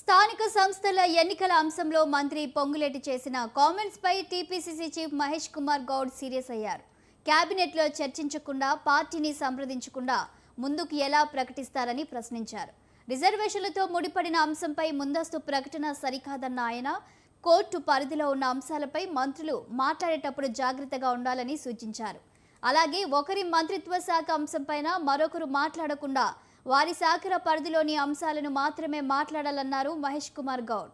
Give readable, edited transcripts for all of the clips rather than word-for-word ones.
స్థానిక సంస్థల ఎన్నికల అంశంలో మంత్రి పొంగులేటి చేసిన కామెంట్స్ పై TPCC chief Mahesh Kumar Goud serious అయ్యారు. క్యాబినెట్లో చర్చించకుండా పార్టీని సంప్రదించకుండా ముందుకు ఎలా ప్రకటిస్తారని ప్రశ్నించారు. రిజర్వేషన్లతో ముడిపడిన అంశంపై ముందస్తు ప్రకటన సరికాదన్న ఆయన కోర్టు పరిధిలో ఉన్న అంశాలపై మంత్రులు మాట్లాడేటప్పుడు జాగ్రత్తగా ఉండాలని సూచించారు. అలాగే ఒకరి మంత్రిత్వ శాఖ అంశంపైన మరొకరు మాట్లాడకుండా వారి శాఖల పరిధిలోని అంశాలను మాత్రమే మాట్లాడాలన్నారు మహేష్ కుమార్ గౌడ్.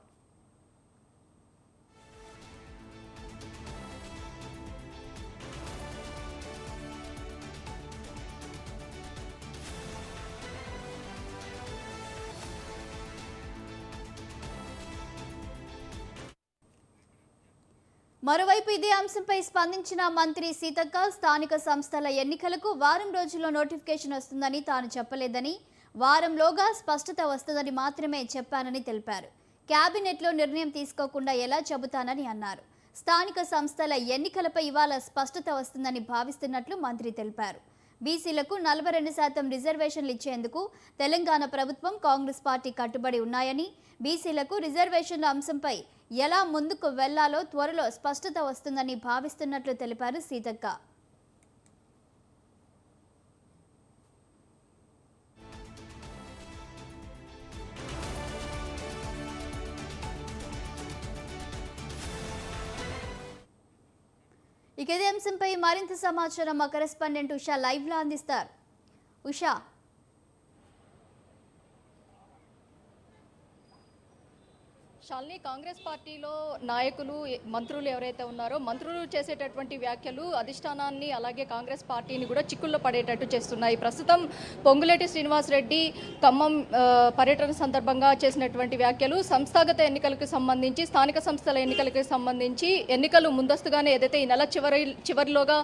మరోవైపు ఇదే అంశంపై స్పందించిన మంత్రి సీతక్క స్థానిక సంస్థల ఎన్నికలకు వారం రోజుల్లో నోటిఫికేషన్ వస్తుందని తాను చెప్పలేదని, వారంలోగా స్పష్టత వస్తుందని మాత్రమే చెప్పానని తెలిపారు. క్యాబినెట్లో నిర్ణయం తీసుకోకుండా ఎలా చెబుతానని అన్నారు. స్థానిక సంస్థల ఎన్నికలపై ఇవాళ స్పష్టత వస్తుందని భావిస్తున్నట్లు మంత్రి తెలిపారు. బీసీలకు 42% రిజర్వేషన్లు ఇచ్చేందుకు తెలంగాణ ప్రభుత్వం కాంగ్రెస్ పార్టీ కట్టుబడి ఉన్నాయని, బీసీలకు రిజర్వేషన్ల అంశంపై ఎలా ముందుకు వెళ్లాలో త్వరలో స్పష్టత వస్తుందని భావిస్తున్నట్లు తెలిపారు సీతక్క. ఇక ఇదే అంశంపై మరింత సమాచారం మా కరెస్పాండెంట్ ఉషా లైవ్ లో అందిస్తారు. ఉషా, షాల్ని, కాంగ్రెస్ పార్టీలో నాయకులు మంత్రులు ఎవరైతే ఉన్నారో మంత్రులు చేసేటటువంటి వ్యాఖ్యలు అధిష్టానాన్ని అలాగే కాంగ్రెస్ పార్టీని కూడా చిక్కుల్లో పడేటట్టు చేస్తున్నాయి. ప్రస్తుతం పొంగులేటి శ్రీనివాసరెడ్డి ఖమ్మం పర్యటన సందర్భంగా చేసినటువంటి వ్యాఖ్యలు సంస్థాగత ఎన్నికలకు సంబంధించి, స్థానిక సంస్థల ఎన్నికలకు సంబంధించి ఎన్నికలు ముందస్తుగానే ఏదైతే ఈ నెల చివరిలోగా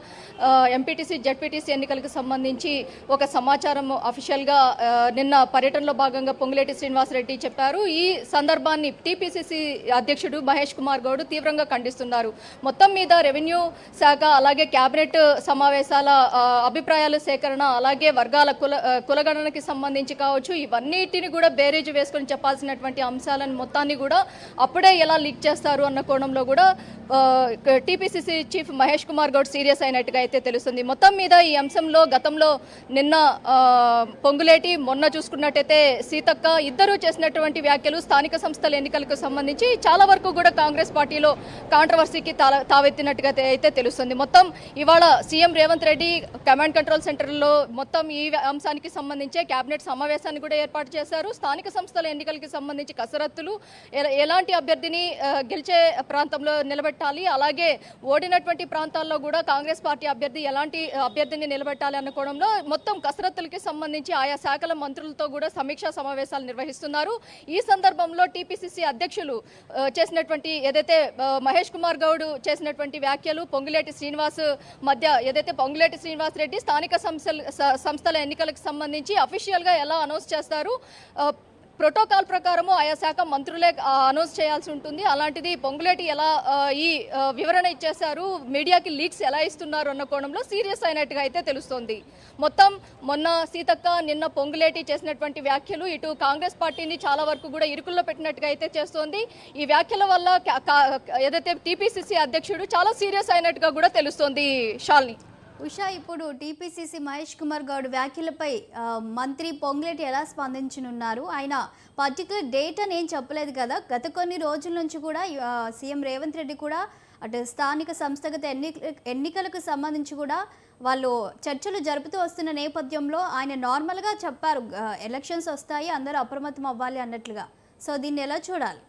ఎంపీటీసీ జడ్పీటీసీ ఎన్నికలకు సంబంధించి ఒక సమాచారం అఫీషియల్గా నిన్న పర్యటనలో భాగంగా పొంగులేటి శ్రీనివాసరెడ్డి చెప్పారు. ఈ సందర్భాన్ని టీపీసీసీ అధ్యక్షుడు మహేష్ కుమార్ గౌడ్ తీవ్రంగా ఖండిస్తున్నారు. మొత్తం మీద రెవెన్యూ శాఖ అలాగే కేబినెట్ సమావేశాల అభిప్రాయాల సేకరణ అలాగే వర్గాల కులగణనకి సంబంధించి కావచ్చు, ఇవన్నిటిని కూడా బేరేజ్ వేసుకొని చెప్పాల్సినటువంటి అంశాలను మొత్తాన్ని కూడా అప్పుడే ఎలా లీక్ చేస్తారు అన్న కోణంలో కూడా TPCC chief Mahesh Kumar Goud serious అయినట్టుగా అయితే తెలుస్తుంది. మొత్తం మీద ఈ అంశంలో గతంలో నిన్న పొంగులేటి, మొన్న చూసుకున్నట్టయితే సీతక్క ఇద్దరూ చేసినటువంటి వ్యాఖ్యలు స్థానిక సంస్థల ఎన్నికలకు సంబంధించి చాలా వరకు కూడా కాంగ్రెస్ పార్టీలో కాంట్రవర్సీకి తావెత్తినట్టుగా అయితే తెలుస్తుంది. మొత్తం ఇవాళ CM Revanth Reddy command control సెంటర్లో మొత్తం ఈ అంశానికి సంబంధించి కేబినెట్ సమావేశాన్ని కూడా ఏర్పాటు చేశారు. స్థానిక సంస్థల ఎన్నికలకి సంబంధించి కసరత్తులు, ఎలాంటి అభ్యర్థిని గెలిచే ప్రాంతంలో నిలబెట్టాలి, అలాగే ఓడినటువంటి ప్రాంతాల్లో కూడా కాంగ్రెస్ పార్టీ ఎలాంటి అభ్యర్థిని నిలబెట్టాలి అన్న కోణంలో మొత్తం కసరత్తులకి సంబంధించి ఆయా శాఖల మంత్రులతో కూడా సమీక్షా సమావేశాలు నిర్వహిస్తున్నారు. ఈ సందర్భంలో టీపీసీసీ అధ్యక్షులు చేసినటువంటి ఏదైతే మహేష్ కుమార్ గౌడ్ చేసినటువంటి వ్యాఖ్యలు, పొంగులేటి శ్రీనివాస్ మధ్య ఏదైతే పొంగులేటి శ్రీనివాస్ రెడ్డి స్థానిక సంస్థల ఎన్నికలకు సంబంధించి అఫీషియల్గా ఎలా అనౌన్స్ చేస్తారు, ప్రోటోకాల్ ప్రకారము ఆయా శాఖ మంత్రులే అనౌన్స్ చేయాల్సి ఉంటుంది. అలాంటిది పొంగులేటి ఎలా ఈ వివరణ ఇచ్చేశారు, మీడియాకి లీక్స్ ఎలా ఇస్తున్నారు అన్న కోణంలో సీరియస్ అయినట్టుగా అయితే తెలుస్తోంది. మొత్తం మొన్న సీతక్క, నిన్న పొంగులేటి చేసినటువంటి వ్యాఖ్యలు ఇటు కాంగ్రెస్ పార్టీని చాలా వరకు కూడా ఇరుకుల్లో పెట్టినట్టుగా అయితే చేస్తోంది. ఈ వ్యాఖ్యల వల్ల ఏదైతే టీపీసీసీ అధ్యక్షుడు చాలా సీరియస్ అయినట్టుగా కూడా తెలుస్తోంది. షాల్ని, ఉషా, ఇప్పుడు టీపీసీసీ మహేష్ కుమార్ గౌడ్ వ్యాఖ్యలపై మంత్రి పొంగులేటి ఎలా స్పందించనున్నారు? ఆయన పర్టికులర్ డేట్ అని ఏం చెప్పలేదు కదా. గత కొన్ని రోజుల నుంచి కూడా సీఎం రేవంత్ రెడ్డి కూడా అటు స్థానిక సంస్థగత ఎన్నికలకు సంబంధించి కూడా వాళ్ళు చర్చలు జరుపుతూ వస్తున్న నేపథ్యంలో ఆయన నార్మల్గా చెప్పారు ఎలక్షన్స్ వస్తాయి, అందరూ అప్రమత్తం అవ్వాలి అన్నట్లుగా. సో దీన్ని ఎలా చూడాలి?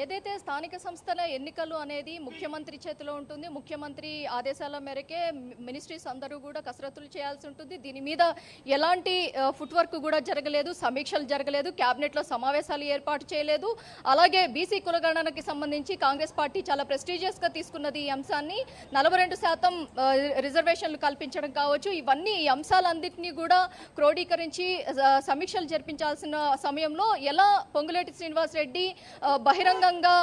ఏదైతే స్థానిక సంస్థల ఎన్నికలు అనేది ముఖ్యమంత్రి చేతిలో ఉంటుంది. ముఖ్యమంత్రి ఆదేశాల మేరకే మినిస్ట్రీస్ అందరూ కూడా కసరత్తులు చేయాల్సి ఉంటుంది. దీని మీద ఎలాంటి ఫుట్ వర్క్ కూడా జరగలేదు, సమీక్షలు జరగలేదు, క్యాబినెట్లో సమావేశాలు ఏర్పాటు చేయలేదు. అలాగే బీసీ కులగణనకి సంబంధించి కాంగ్రెస్ పార్టీ చాలా ప్రెస్టీజియస్గా తీసుకున్నది. ఈ అంశాన్ని 42% రిజర్వేషన్లు కల్పించడం కావచ్చు, ఇవన్నీ ఈ అంశాలన్నింటినీ కూడా క్రోడీకరించి సమీక్షలు జరిపించాల్సిన సమయంలో ఎలా పొంగులేటి శ్రీనివాస్ రెడ్డి బహిరంగ బహిరంగంగా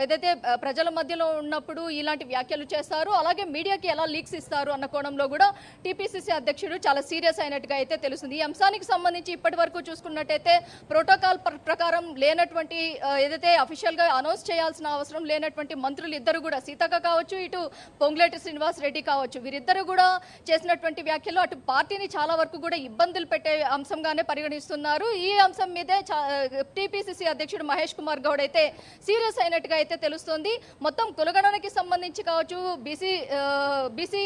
ఏదైతే ప్రజల మధ్యలో ఉన్నప్పుడు ఇలాంటి వ్యాఖ్యలు చేస్తారు, అలాగే మీడియాకి ఎలా లీక్స్ ఇస్తారు అన్న కోణంలో కూడా టీపీసీసీ అధ్యక్షుడు చాలా సీరియస్ అయినట్టుగా అయితే తెలుస్తుంది. ఈ అంశానికి సంబంధించి ఇప్పటి వరకు చూసుకున్నట్టయితే ప్రోటోకాల్ ప్రకారం లేనటువంటి ఏదైతే అఫీషియల్గా అనౌన్స్ చేయాల్సిన అవసరం లేనటువంటి మంత్రులు ఇద్దరు కూడా, సీతక్క కావచ్చు, ఇటు పొంగులేటి శ్రీనివాస్ రెడ్డి కావచ్చు, వీరిద్దరు కూడా చేసినటువంటి వ్యాఖ్యలు అటు పార్టీని చాలా వరకు కూడా ఇబ్బందులు పెట్టే అంశంగానే పరిగణిస్తున్నారు. ఈ అంశం మీదే టీపీసీసీ అధ్యక్షుడు మహేష్ కుమార్ గౌడ్ అయితే సీరియస్ అయినట్టుగా అయితే తెలుస్తోంది. మొత్తం కులగణనకి సంబంధించి కావచ్చు, బీసీ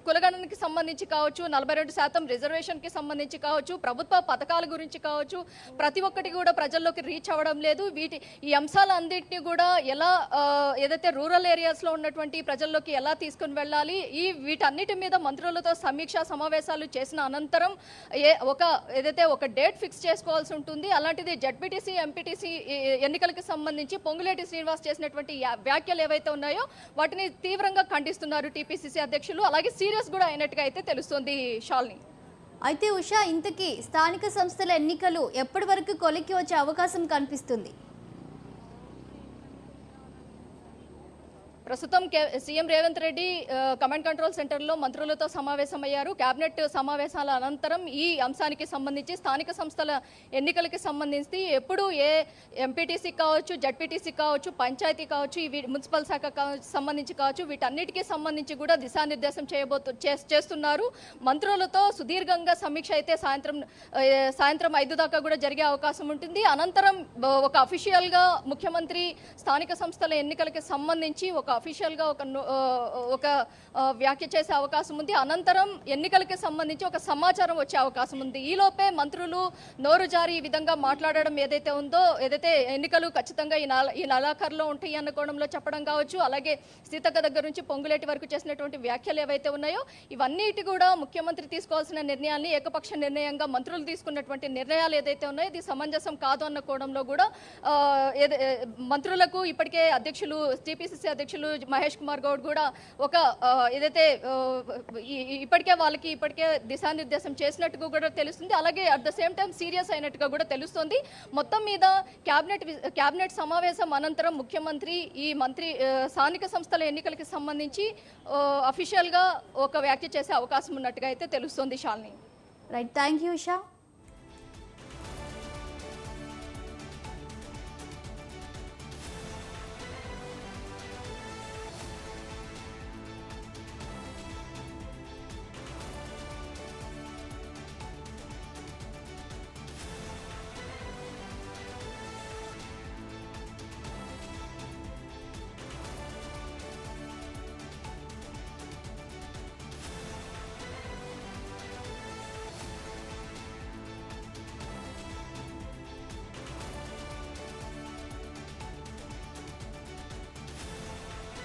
కులగణనకి సంబంధించి కావచ్చు, 42% రిజర్వేషన్కి సంబంధించి కావచ్చు, ప్రభుత్వ పథకాల గురించి కావచ్చు, ప్రతి ఒక్కటి కూడా ప్రజల్లోకి రీచ్ అవ్వడం లేదు. ఈ అంశాలన్నింటినీ కూడా ఎలా ఏదైతే రూరల్ ఏరియాస్లో ఉన్నటువంటి ప్రజల్లోకి ఎలా తీసుకుని వెళ్ళాలి, వీటన్నిటి మీద మంత్రులతో సమీక్షా సమావేశాలు చేసిన అనంతరం ఏదైతే ఒక డేట్ ఫిక్స్ చేసుకోవాల్సి ఉంటుంది. అలాంటిది జడ్పీటీసీ ఎంపీటీసీ ఎన్నికలకు సంబంధించి పొంగులేటి శ్రీనివాస్ చేసినటువంటి వ్యాఖ్యలు ఏవైతే ఉన్నాయో వాటిని తీవ్రంగా ఖండిస్తున్నారు టీపీసీసీ అధ్యక్షులు. అలాగే సీరియస్ కూడా అయినట్టుగా అయితే తెలుస్తుంది శాలిని. అయితే ఉషా, ఇంతకీ స్థానిక సంస్థల ఎన్నికలు ఎప్పటి వరకు కొలిక్కి వచ్చే అవకాశం కనిపిస్తుంది? ప్రస్తుతం CM Revanth Reddy command control సెంటర్లో మంత్రులతో సమావేశమయ్యారు. కేబినెట్ సమావేశాల అనంతరం ఈ అంశానికి సంబంధించి స్థానిక సంస్థల ఎన్నికలకి సంబంధించి ఎప్పుడు ఏ ఎంపీటీసీ కావచ్చు, జడ్పీటీసీ కావచ్చు, పంచాయతీ కావచ్చు, మున్సిపల్ శాఖ సంబంధించి కావచ్చు, వీటన్నిటికీ సంబంధించి కూడా దిశానిర్దేశం చేస్తున్నారు. మంత్రులతో సుదీర్ఘంగా సమీక్ష అయితే సాయంత్రం 5 దాకా కూడా జరిగే అవకాశం ఉంటుంది. అనంతరం ఒక అఫీషియల్గా ముఖ్యమంత్రి స్థానిక సంస్థల ఎన్నికలకి సంబంధించి అఫీషియల్గా ఒక వ్యాఖ్య చేసే అవకాశం ఉంది. అనంతరం ఎన్నికలకి సంబంధించి ఒక సమాచారం వచ్చే అవకాశం ఉంది. ఈలోపే మంత్రులు నోరు జారి ఈ విధంగా మాట్లాడడం ఏదైతే ఉందో, ఏదైతే ఎన్నికలు ఖచ్చితంగా ఈ నెలాఖరులో ఉంటాయి అన్న కోణంలో చెప్పడం కావచ్చు, అలాగే సీతక్క దగ్గర నుంచి పొంగులేటి వరకు చేసినటువంటి వ్యాఖ్యలు ఏవైతే ఉన్నాయో ఇవన్నిటి కూడా ముఖ్యమంత్రి తీసుకోవాల్సిన నిర్ణయాల్ని ఏకపక్ష నిర్ణయంగా మంత్రులు తీసుకున్నటువంటి నిర్ణయాలు ఏదైతే ఉన్నాయో ఇది సమంజసం కాదు అన్న కోణంలో కూడా మంత్రులకు ఇప్పటికే అధ్యక్షులు టీపీసీసీ అధ్యక్షులు మహేష్ కుమార్ గౌడ్ కూడా ఒక ఏదైతే ఇప్పటికే దిశానిర్దేశం చేసినట్టుగా కూడా తెలుస్తుంది. అలాగే at the same time serious అయినట్టుగా కూడా తెలుస్తుంది. మొత్తం మీద క్యాబినెట్ సమావేశం అనంతరం ముఖ్యమంత్రి స్థానిక సంస్థల ఎన్నికలకి సంబంధించి అఫీషియల్గా ఒక వ్యాఖ్య చేసే అవకాశం ఉన్నట్టుగా అయితే తెలుస్తుంది. Shalini. Right, thank you Usha.